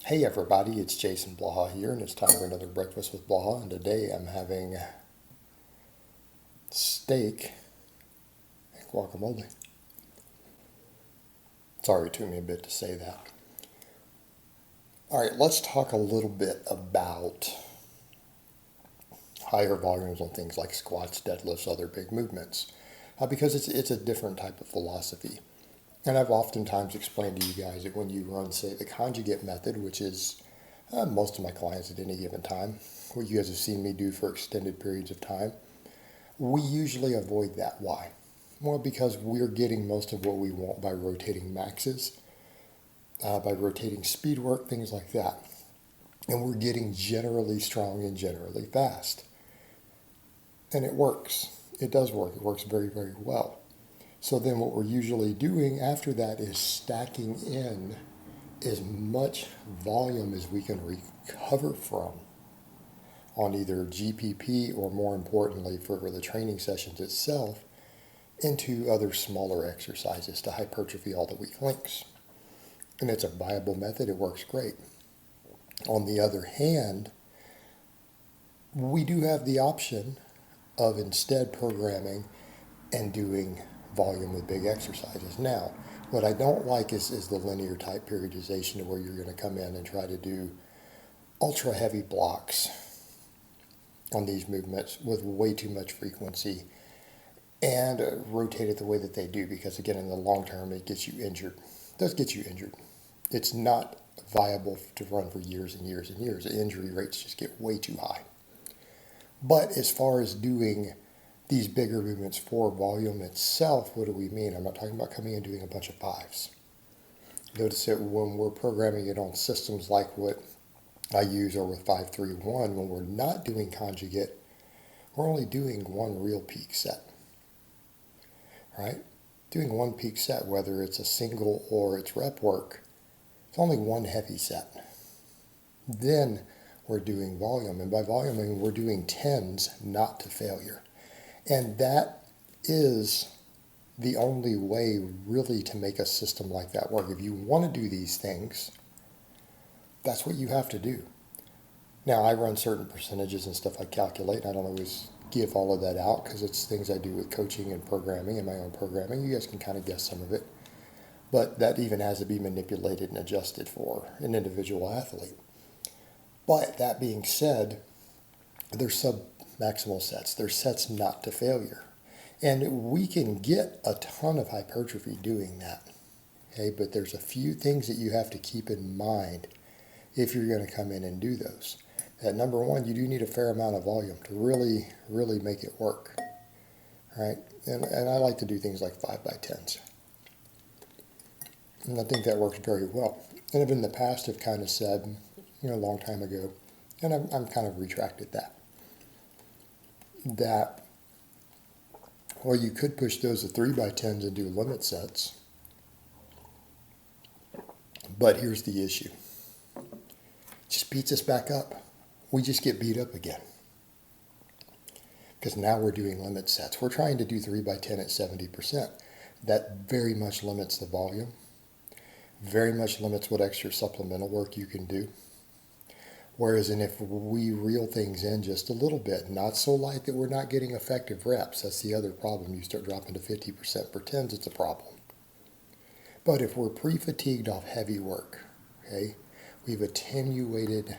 Hey everybody, it's Jason Blaha here, and it's time for another Breakfast with Blaha. And today I'm having steak and guacamole. Sorry, it took me a bit to say that. All right, let's talk a little bit about higher volumes on things like squats, deadlifts, other big movements, because it's a different type of philosophy. And I've oftentimes explained to you guys that when you run, say, the conjugate method, which is most of my clients at any given time, what you guys have seen me do for extended periods of time, we usually avoid that. Why? Well, because we're getting most of what we want by rotating maxes, by rotating speed work, things like that. And we're getting generally strong and generally fast. And it works. It does work. It works very, very well. So then what we're usually doing after that is stacking in as much volume as we can recover from on either GPP or, more importantly, for the training sessions itself, into other smaller exercises to hypertrophy all the weak links. And it's a viable method. It works great. On the other hand, we do have the option of instead programming and doing volume with big exercises. Now, what I don't like is the linear type periodization where you're going to come in and try to do ultra heavy blocks on these movements with way too much frequency and rotate it the way that they do, because again, in the long term, it gets you injured. It does get you injured. It's not viable to run for years and years and years. The injury rates just get way too high. But as far as doing these bigger movements for volume itself, what do we mean? I'm not talking about coming and doing a bunch of fives. Notice that when we're programming it on systems like what I use or with 531, when we're not doing conjugate, we're only doing one real peak set, right? Doing one peak set, whether it's a single or it's rep work, it's only one heavy set. Then we're doing volume, and by volume I mean we're doing tens not to failure. And that is the only way really to make a system like that work. If you want to do these things, that's what you have to do. Now, I run certain percentages and stuff I calculate. I don't always give all of that out because it's things I do with coaching and programming and my own programming. You guys can kind of guess some of it. But that even has to be manipulated and adjusted for an individual athlete. But that being said, there's sub-maximal sets. There's sets not to failure. And we can get a ton of hypertrophy doing that. Okay, but there's a few things that you have to keep in mind if you're going to come in and do those. That number one, you do need a fair amount of volume to really, really make it work. Right? And I like to do things like 5x10s. And I think that works very well. And I've in the past have kind of said, a long time ago, and I'm kind of retracted that, well, you could push those to 3x10s and do limit sets. But here's the issue. It just beats us back up. We just get beat up again. Because now we're doing limit sets. We're trying to do 3x10 at 70%. That very much limits the volume. Very much limits what extra supplemental work you can do. Whereas if we reel things in just a little bit, not so light that we're not getting effective reps, that's the other problem. You start dropping to 50% for 10s, it's a problem. But if we're pre-fatigued off heavy work, okay, we've attenuated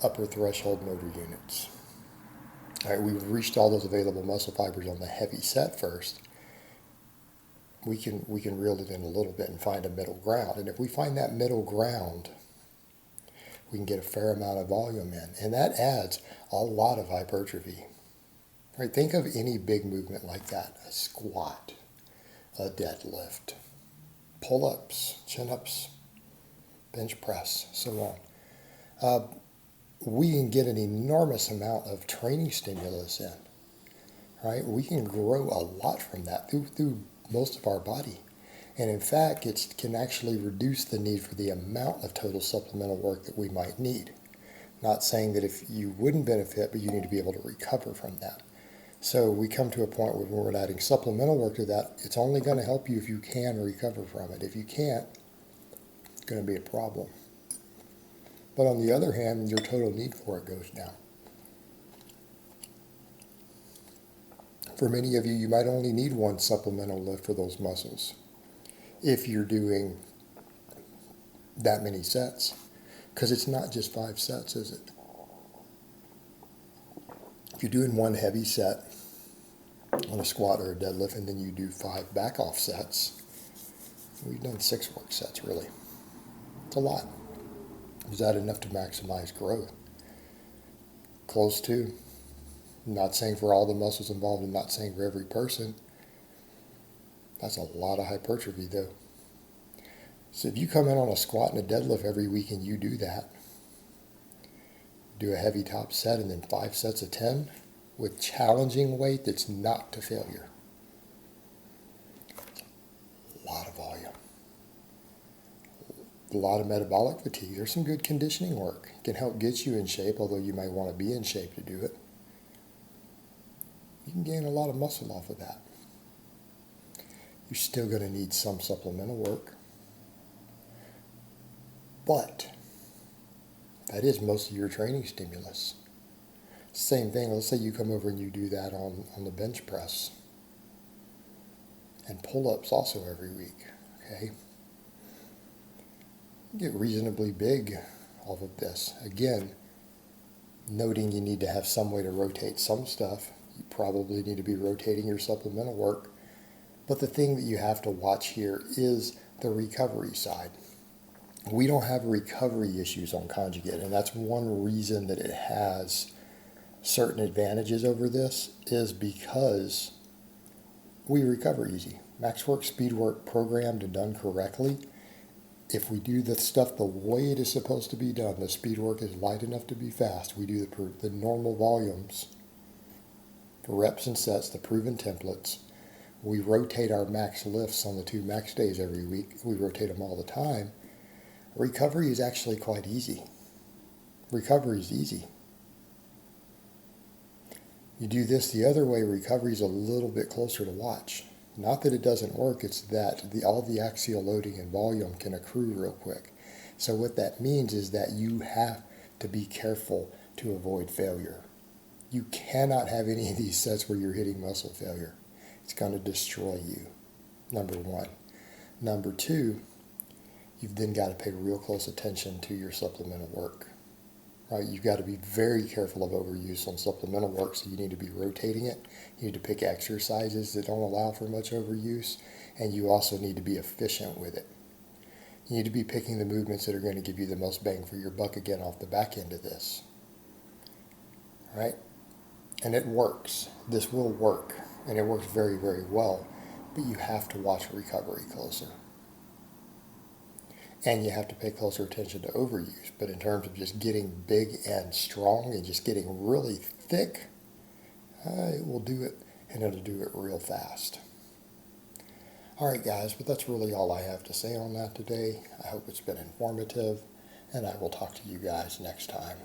upper threshold motor units. All right, we've reached all those available muscle fibers on the heavy set first. We can reel it in a little bit and find a middle ground. And if we find that middle ground, we can get a fair amount of volume in. And that adds a lot of hypertrophy. Right? Think of any big movement like that. A squat, a deadlift, pull-ups, chin-ups, bench press, so on. We can get an enormous amount of training stimulus in. Right? We can grow a lot from that through most of our body. And in fact, it can actually reduce the need for the amount of total supplemental work that we might need. Not saying that if you wouldn't benefit, but you need to be able to recover from that. So we come to a point where when we're adding supplemental work to that, it's only going to help you if you can recover from it. If you can't, it's going to be a problem. But on the other hand, your total need for it goes down. For many of you, you might only need one supplemental lift for those muscles if you're doing that many sets. Because it's not just 5 sets, is it? If you're doing one heavy set on a squat or a deadlift and then you do 5 back off sets, we've done 6 work sets really. It's a lot. Is that enough to maximize growth? Close to. I'm not saying for all the muscles involved, I'm not saying for every person. That's a lot of hypertrophy though. So if you come in on a squat and a deadlift every week and you do that, do a heavy top set and then 5 sets of 10 with challenging weight that's not to failure. A lot of volume. A lot of metabolic fatigue. There's some good conditioning work. It can help get you in shape, although you might want to be in shape to do it. You can gain a lot of muscle off of that. You're still going to need some supplemental work. But that is most of your training stimulus. Same thing, let's say you come over and you do that on the bench press. And pull-ups also every week, okay? Get reasonably big off of this. Again, noting you need to have some way to rotate some stuff. You probably need to be rotating your supplemental work. But the thing that you have to watch here is the recovery side. We don't have recovery issues on conjugate, and that's one reason that it has certain advantages over this is because we recover easy. Max work, speed work, programmed and done correctly. If we do the stuff the way it is supposed to be done, the speed work is light enough to be fast. We do the normal volumes for reps and sets, the proven templates. We rotate our max lifts on the 2 max days every week. We rotate them all the time. Recovery is actually quite easy. Recovery is easy. You do this the other way, recovery is a little bit closer to watch. Not that it doesn't work, it's that all the axial loading and volume can accrue real quick. So what that means is that you have to be careful to avoid failure. You cannot have any of these sets where you're hitting muscle failure. It's going to destroy you, number one. Number two, you've then got to pay real close attention to your supplemental work. Right? You've got to be very careful of overuse on supplemental work, so you need to be rotating it. You need to pick exercises that don't allow for much overuse, and you also need to be efficient with it. You need to be picking the movements that are going to give you the most bang for your buck again off the back end of this. All right? And it works. This will work, and it works very, very well, but you have to watch recovery closer. And you have to pay closer attention to overuse. But in terms of just getting big and strong and just getting really thick, it will do it, and it'll do it real fast. All right, guys, but that's really all I have to say on that today. I hope it's been informative, and I will talk to you guys next time.